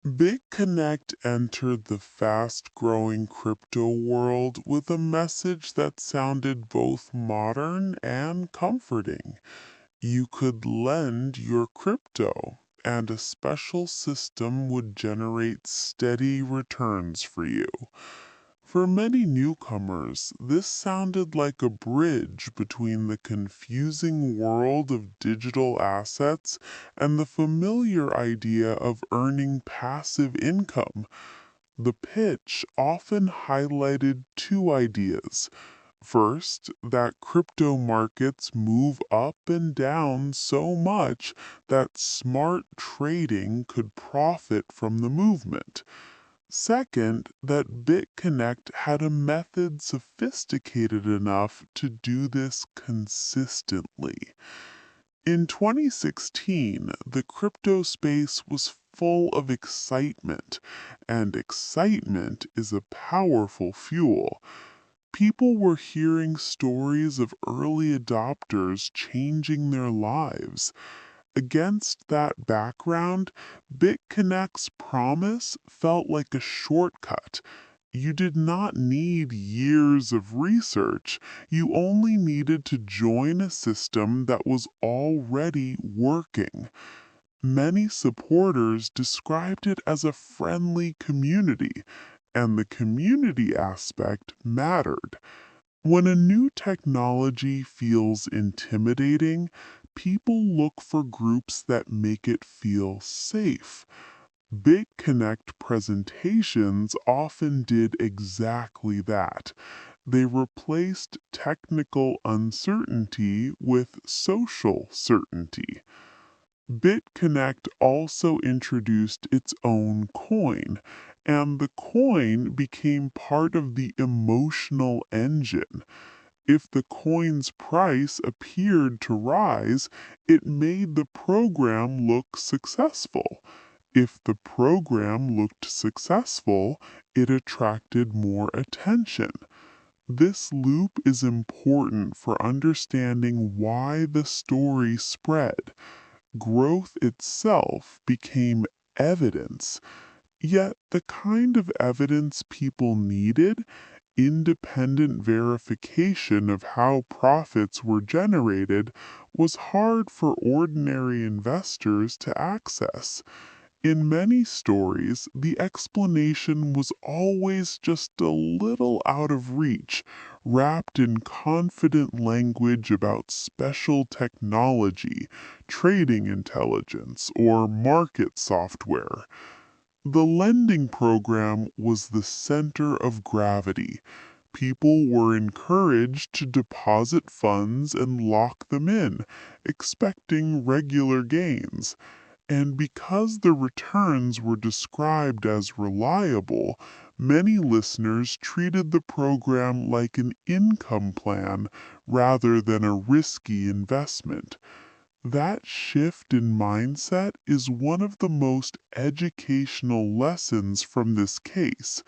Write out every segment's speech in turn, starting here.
BitConnect entered the fast-growing crypto world with a message that sounded both modern and comforting. You could lend your crypto, and a special system would generate steady returns for you. For many newcomers, this sounded like a bridge between the confusing world of digital assets and the familiar idea of earning passive income. The pitch often highlighted two ideas. First, that crypto markets move up and down so much that smart trading could profit from the movement. Second, that BitConnect had a method sophisticated enough to do this consistently. In 2016, the crypto space was full of excitement, and excitement is a powerful fuel. People were hearing stories of early adopters changing their lives. Against that background, BitConnect's promise felt like a shortcut. You did not need years of research. You only needed to join a system that was already working. Many supporters described it as a friendly community, and the community aspect mattered. When a new technology feels intimidating, people look for groups that make it feel safe. BitConnect presentations often did exactly that. They replaced technical uncertainty with social certainty. BitConnect also introduced its own coin, and the coin became part of the emotional engine. If the coin's price appeared to rise, it made the program look successful. If the program looked successful, it attracted more attention. This loop is important for understanding why the story spread. Growth itself became evidence, yet the kind of evidence people needed, independent verification of how profits were generated, was hard for ordinary investors to access. In many stories, the explanation was always just a little out of reach, wrapped in confident language about special technology, trading intelligence, or market software. The lending program was the center of gravity. People were encouraged to deposit funds and lock them in, expecting regular gains. And because the returns were described as reliable, many listeners treated the program like an income plan rather than a risky investment. That shift in mindset is one of the most educational lessons from this case.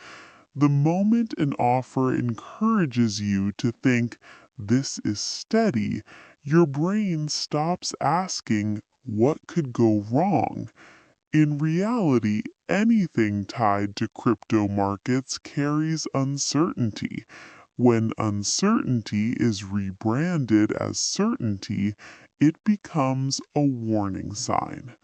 The moment an offer encourages you to think, "This is steady," your brain stops asking, "What could go wrong?" In reality, anything tied to crypto markets carries uncertainty. When uncertainty is rebranded as certainty, it becomes a warning sign.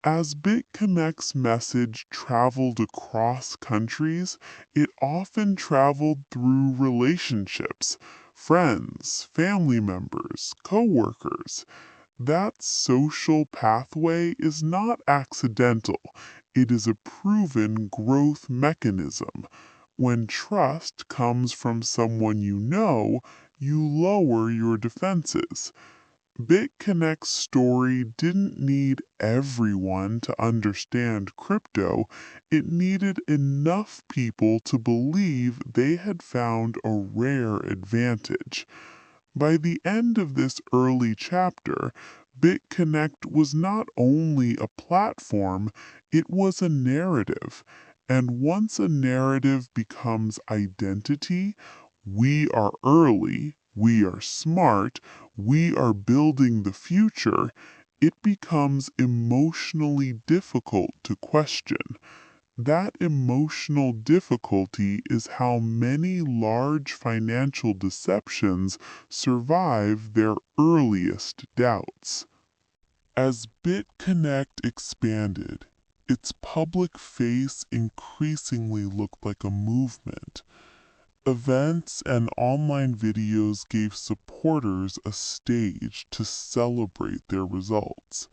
As BitConnect's message traveled across countries, it often traveled through relationships, friends, family members, coworkers. That social pathway is not accidental. It is a proven growth mechanism. When trust comes from someone you know, you lower your defenses. BitConnect's story didn't need everyone to understand crypto. It needed enough people to believe they had found a rare advantage. By the end of this early chapter, BitConnect was not only a platform, it was a narrative. And once a narrative becomes identity, we are early, we are smart, we are building the future, it becomes emotionally difficult to question. That emotional difficulty is how many large financial deceptions survive their earliest doubts. As BitConnect expanded, its public face increasingly looked like a movement. Events and online videos gave supporters a stage to celebrate their results.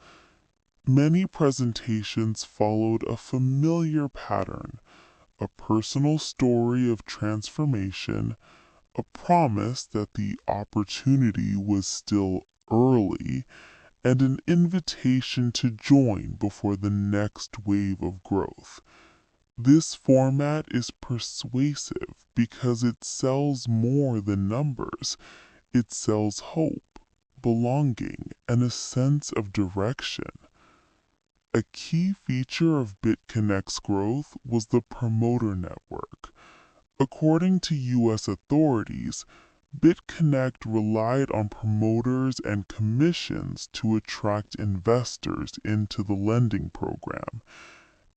Many presentations followed a familiar pattern: a personal story of transformation, a promise that the opportunity was still early, and an invitation to join before the next wave of growth. This format is persuasive because it sells more than numbers. It sells hope, belonging, and a sense of direction. A key feature of BitConnect's growth was the promoter network. According to U.S. authorities, BitConnect relied on promoters and commissions to attract investors into the lending program.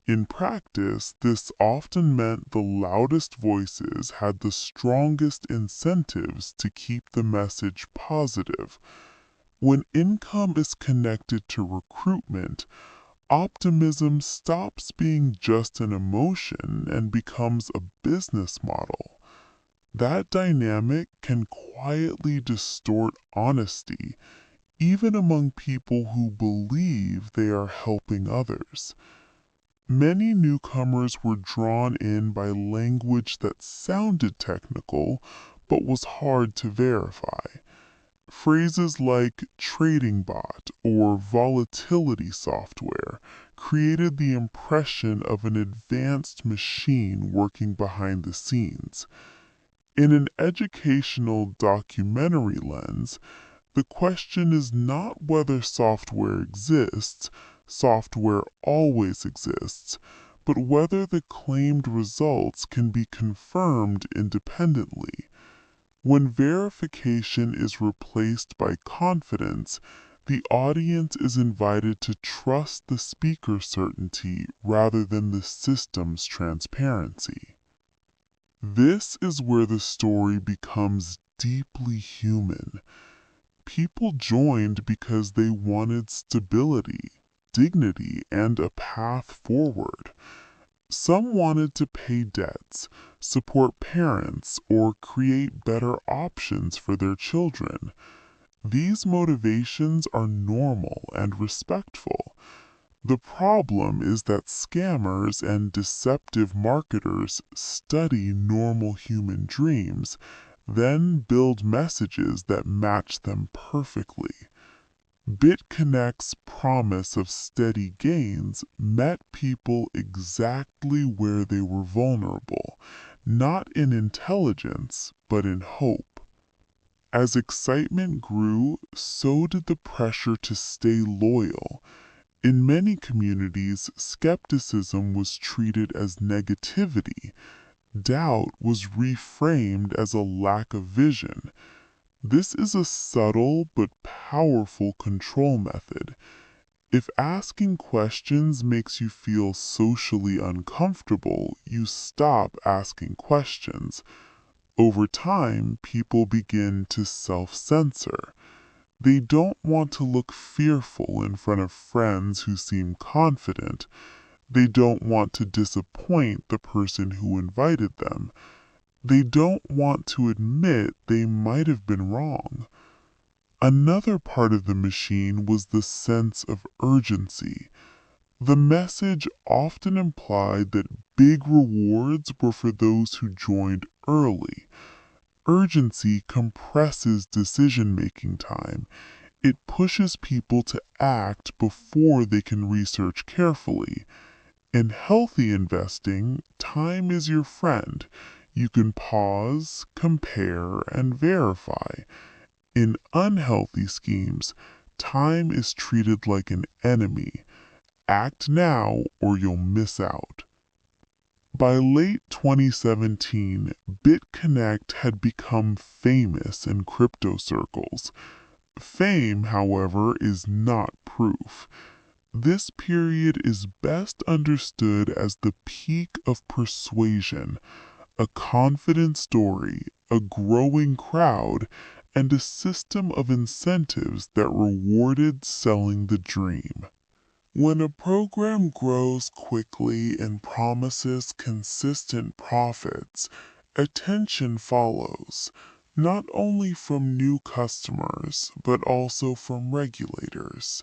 In practice, this often meant the loudest voices had the strongest incentives to keep the message positive. When income is connected to recruitment, optimism stops being just an emotion and becomes a business model. That dynamic can quietly distort honesty, even among people who believe they are helping others. Many newcomers were drawn in by language that sounded technical but was hard to verify. Phrases like trading bot or volatility software created the impression of an advanced machine working behind the scenes. In an educational documentary lens, the question is not whether software exists, software always exists, but whether the claimed results can be confirmed independently. When verification is replaced by confidence, the audience is invited to trust the speaker's certainty rather than the system's transparency. This is where the story becomes deeply human. People joined because they wanted stability, dignity, and a path forward. Some wanted to pay debts, support parents, or create better options for their children. These motivations are normal and respectful. The problem is that scammers and deceptive marketers study normal human dreams, then build messages that match them perfectly. BitConnect's promise of steady gains met people exactly where they were vulnerable, not in intelligence, but in hope. As excitement grew, so did the pressure to stay loyal. In many communities, skepticism was treated as negativity. Doubt was reframed as a lack of vision. This is a subtle but powerful control method. If asking questions makes you feel socially uncomfortable, you stop asking questions. Over time, people begin to self-censor. They don't want to look fearful in front of friends who seem confident. They don't want to disappoint the person who invited them. They don't want to admit they might have been wrong. Another part of the machine was the sense of urgency. The message often implied that big rewards were for those who joined early. Urgency compresses decision-making time. It pushes people to act before they can research carefully. In healthy investing, time is your friend. You can pause, compare, and verify. In unhealthy schemes, time is treated like an enemy. Act now or you'll miss out. By late 2017, BitConnect had become famous in crypto circles. Fame, however, is not proof. This period is best understood as the peak of persuasion, a confident story, a growing crowd, and a system of incentives that rewarded selling the dream. When a program grows quickly and promises consistent profits, attention follows, not only from new customers, but also from regulators.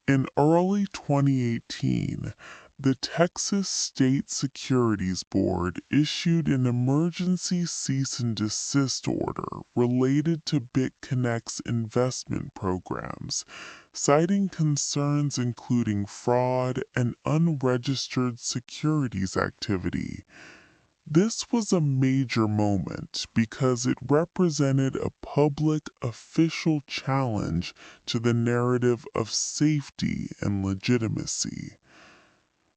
In early 2018, the Texas State Securities Board issued an emergency cease and desist order related to BitConnect's investment programs, citing concerns including fraud and unregistered securities activity. This was a major moment because it represented a public official challenge to the narrative of safety and legitimacy.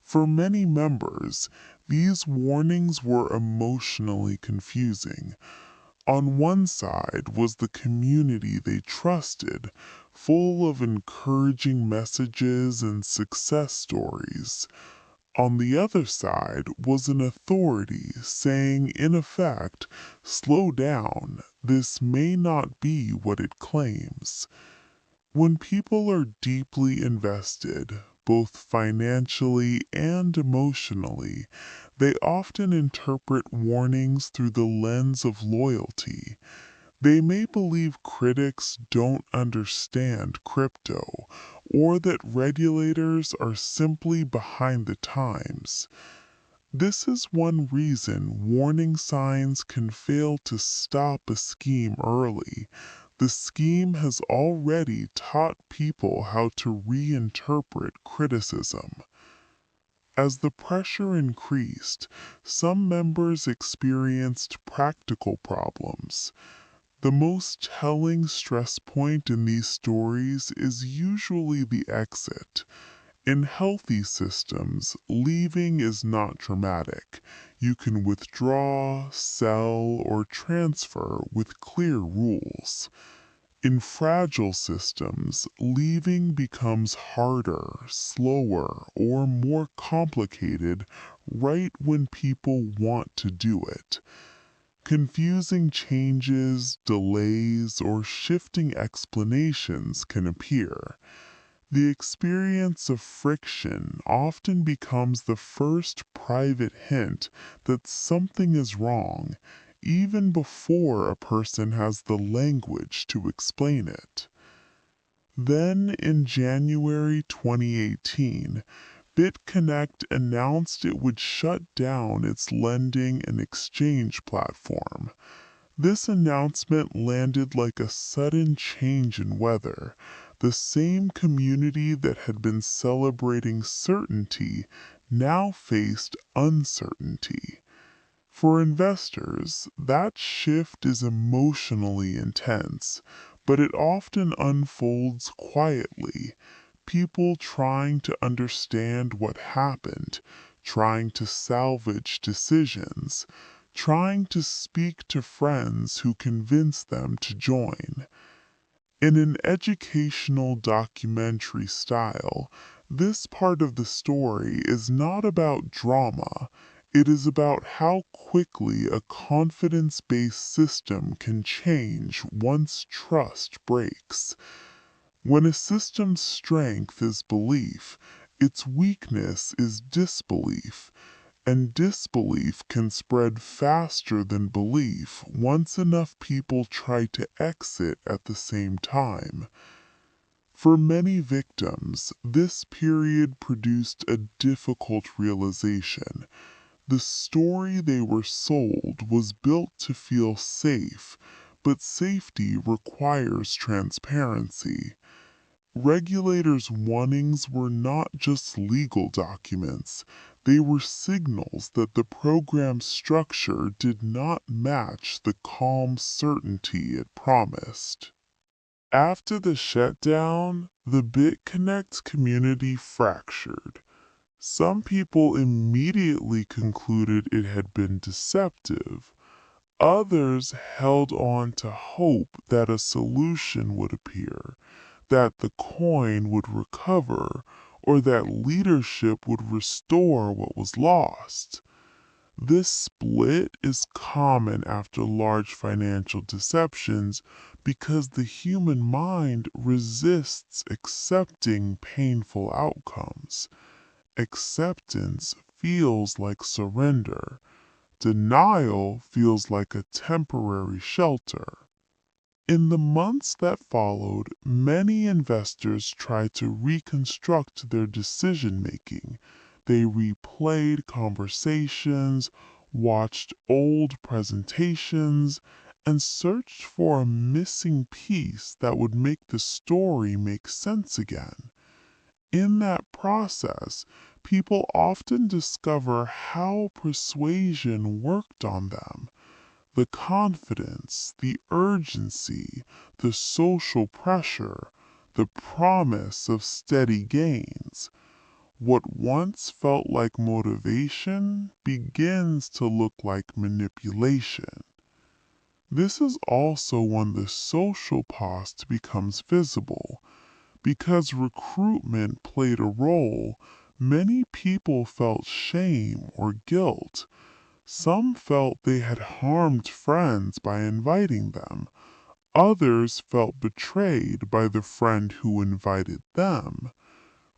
For many members, these warnings were emotionally confusing. On one side was the community they trusted, full of encouraging messages and success stories. On the other side was an authority saying, in effect, slow down, this may not be what it claims. When people are deeply invested, both financially and emotionally, they often interpret warnings through the lens of loyalty. They may believe critics don't understand crypto, or that regulators are simply behind the times. This is one reason warning signs can fail to stop a scheme early. The scheme has already taught people how to reinterpret criticism. As the pressure increased, some members experienced practical problems. The most telling stress point in these stories is usually the exit. In healthy systems, leaving is not dramatic. You can withdraw, sell, or transfer with clear rules. In fragile systems, leaving becomes harder, slower, or more complicated right when people want to do it. Confusing changes, delays, or shifting explanations can appear. The experience of friction often becomes the first private hint that something is wrong, even before a person has the language to explain it. Then, in January 2018, BitConnect announced it would shut down its lending and exchange platform. This announcement landed like a sudden change in weather. The same community that had been celebrating certainty now faced uncertainty. For investors, that shift is emotionally intense, but it often unfolds quietly. People trying to understand what happened, trying to salvage decisions, trying to speak to friends who convince them to join. In an educational documentary style, this part of the story is not about drama. It is about how quickly a confidence-based system can change once trust breaks. When a system's strength is belief, its weakness is disbelief, and disbelief can spread faster than belief once enough people try to exit at the same time. For many victims, this period produced a difficult realization. The story they were sold was built to feel safe, but safety requires transparency. Regulators' warnings were not just legal documents, they were signals that the program's structure did not match the calm certainty it promised. After the shutdown, the BitConnect community fractured. Some people immediately concluded it had been deceptive. Others held on to hope that a solution would appear, that the coin would recover, or that leadership would restore what was lost. This split is common after large financial deceptions because the human mind resists accepting painful outcomes. Acceptance feels like surrender. Denial feels like a temporary shelter. In the months that followed, many investors tried to reconstruct their decision making. They replayed conversations, watched old presentations, and searched for a missing piece that would make the story make sense again. In that process, people often discover how persuasion worked on them. The confidence, the urgency, the social pressure, the promise of steady gains. What once felt like motivation begins to look like manipulation. This is also when the social cost becomes visible. Because recruitment played a role, many people felt shame or guilt. Some felt they had harmed friends by inviting them. Others felt betrayed by the friend who invited them.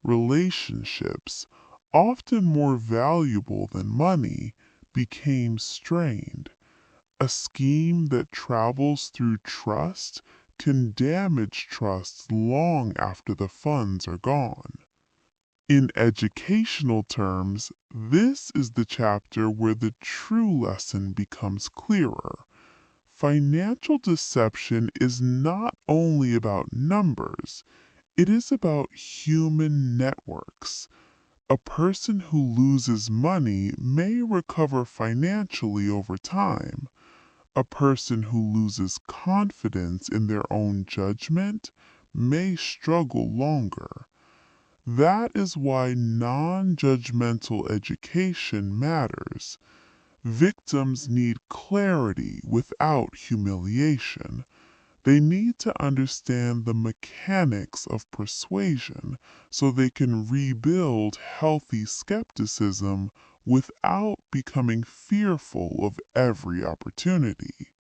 Relationships, often more valuable than money, became strained. A scheme that travels through trust can damage trust long after the funds are gone. In educational terms, this is the chapter where the true lesson becomes clearer. Financial deception is not only about numbers, it is about human networks. A person who loses money may recover financially over time. A person who loses confidence in their own judgment may struggle longer. That is why non-judgmental education matters. Victims need clarity without humiliation. They need to understand the mechanics of persuasion so they can rebuild healthy skepticism without becoming fearful of every opportunity.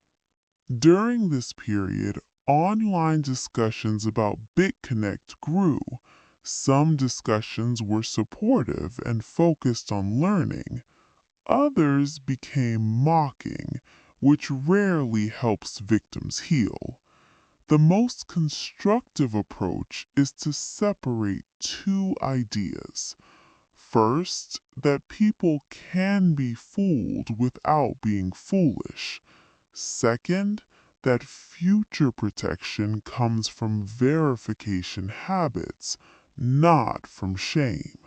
During this period, online discussions about BitConnect grew. Some discussions were supportive and focused on learning. Others became mocking, which rarely helps victims heal. The most constructive approach is to separate two ideas. First, that people can be fooled without being foolish. Second, that future protection comes from verification habits, not from shame.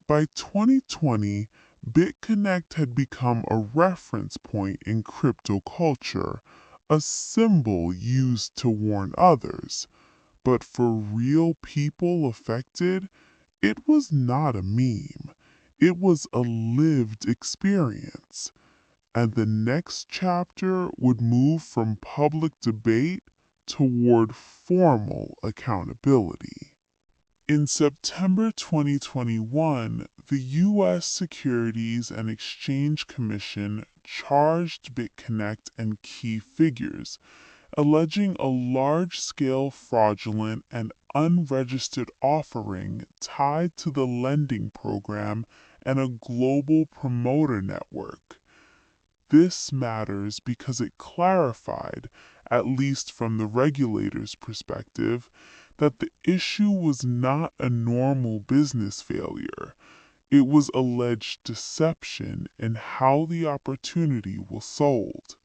By 2020, BitConnect had become a reference point in crypto culture, a symbol used to warn others. But for real people affected, it was not a meme. It was a lived experience. And the next chapter would move from public debate toward formal accountability. In September 2021, the U.S. Securities and Exchange Commission charged BitConnect and key figures, alleging a large-scale fraudulent and unregistered offering tied to the lending program and a global promoter network. This matters because it clarified, at least from the regulator's perspective, that the issue was not a normal business failure. It was alleged deception in how the opportunity was sold.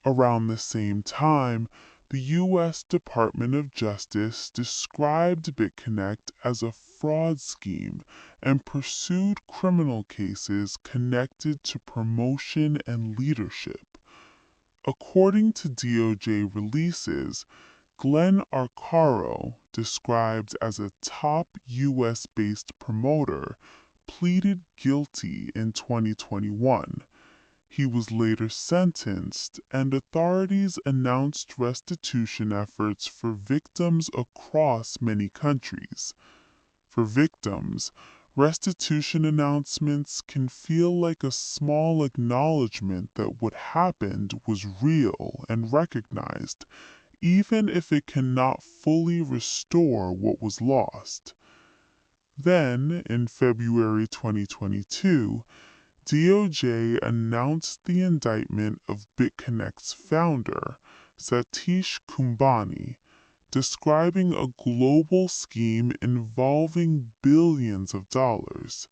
Around the same time, the U.S. Department of Justice described BitConnect as a fraud scheme and pursued criminal cases connected to promotion and leadership. According to DOJ releases, Glenn Arcaro, described as a top U.S.-based promoter, pleaded guilty in 2021. He was later sentenced, and authorities announced restitution efforts for victims across many countries. For victims, restitution announcements can feel like a small acknowledgement that what happened was real and recognized, even if it cannot fully restore what was lost. Then, in February 2022, DOJ announced the indictment of BitConnect's founder, Satish Kumbhani, describing a global scheme involving billions of dollars.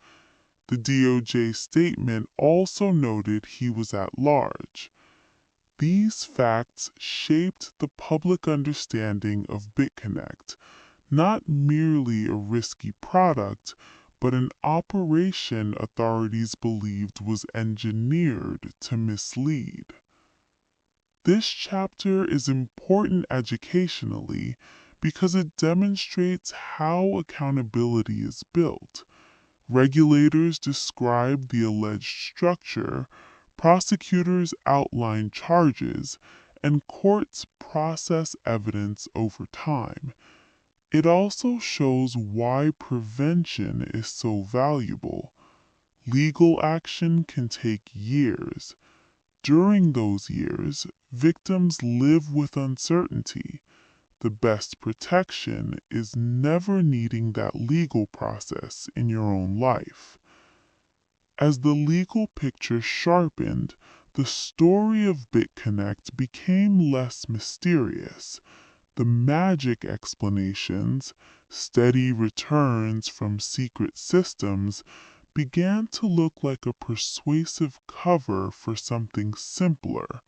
The DOJ statement also noted he was at large. These facts shaped the public understanding of BitConnect, not merely a risky product, but an operation authorities believed was engineered to mislead. This chapter is important educationally because it demonstrates how accountability is built. Regulators describe the alleged structure, prosecutors outline charges, and courts process evidence over time. It also shows why prevention is so valuable. Legal action can take years. During those years, victims live with uncertainty. The best protection is never needing that legal process in your own life. As the legal picture sharpened, the story of BitConnect became less mysterious. The magic explanations, steady returns from secret systems, began to look like a persuasive cover for something simpler,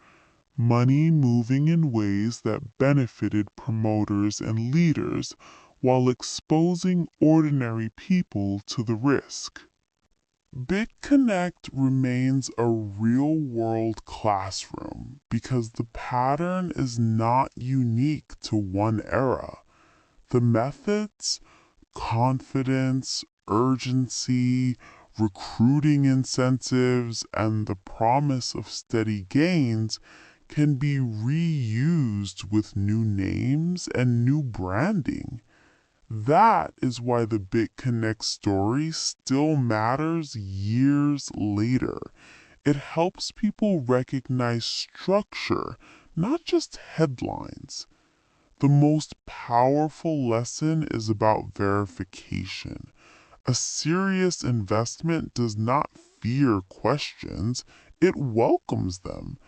money moving in ways that benefited promoters and leaders while exposing ordinary people to the risk. BitConnect remains a real-world classroom because the pattern is not unique to one era. The methods, confidence, urgency, recruiting incentives, and the promise of steady gains can be reused with new names and new branding. That is why the BitConnect story still matters years later. It helps people recognize structure, not just headlines. The most powerful lesson is about verification. A serious investment does not fear questions, it welcomes them.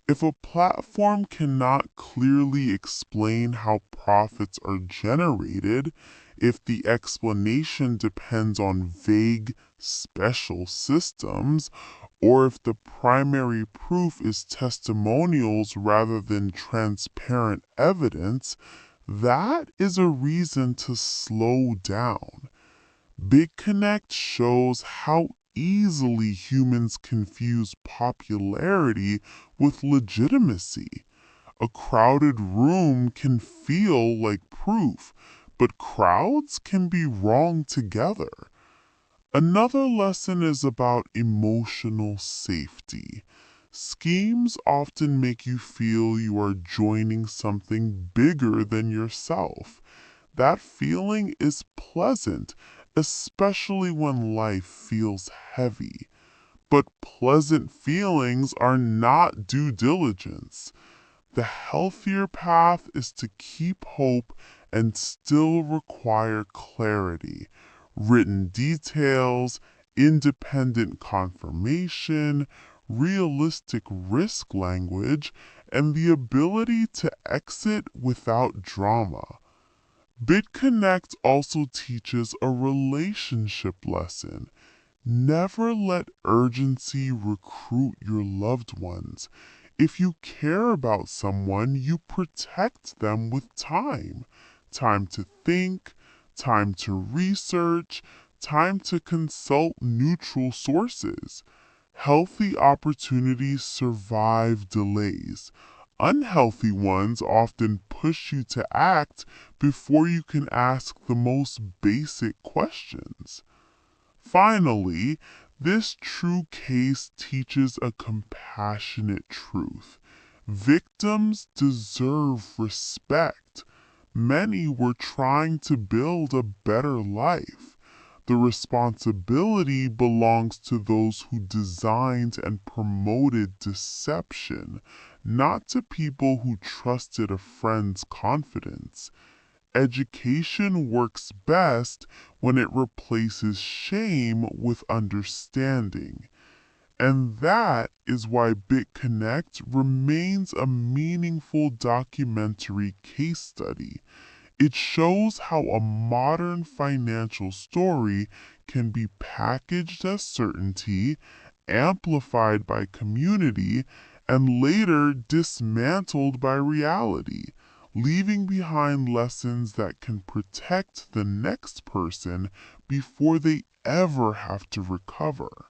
If a platform cannot clearly explain how profits are generated, if the explanation depends on vague, special systems, or if the primary proof is testimonials rather than transparent evidence, that is a reason to slow down. BitConnect shows how easily humans confuse popularity with legitimacy. A crowded room can feel like proof, but crowds can be wrong together. Another lesson is about emotional safety. Schemes often make you feel you are joining something bigger than yourself. That feeling is pleasant, especially when life feels heavy. But pleasant feelings are not due diligence. The healthier path is to keep hope and still require clarity, written details, independent confirmation, realistic risk language, and the ability to exit without drama. BitConnect also teaches a relationship lesson. Never let urgency recruit your loved ones. If you care about someone, you protect them with time. Time to think, time to research, time to consult neutral sources. Healthy opportunities survive delays. Unhealthy ones often push you to act before you can ask the most basic questions. Finally, This true case teaches a compassionate truth. Victims deserve respect. Many were trying to build a better life. The responsibility belongs to those who designed and promoted deception, not to people who trusted a friend's confidence. Education works best when it replaces shame with understanding. And that is why BitConnect remains a meaningful documentary case study. It shows how a modern financial story can be packaged as certainty, amplified by community, and later dismantled by reality, leaving behind lessons that can protect the next person before they ever have to recover.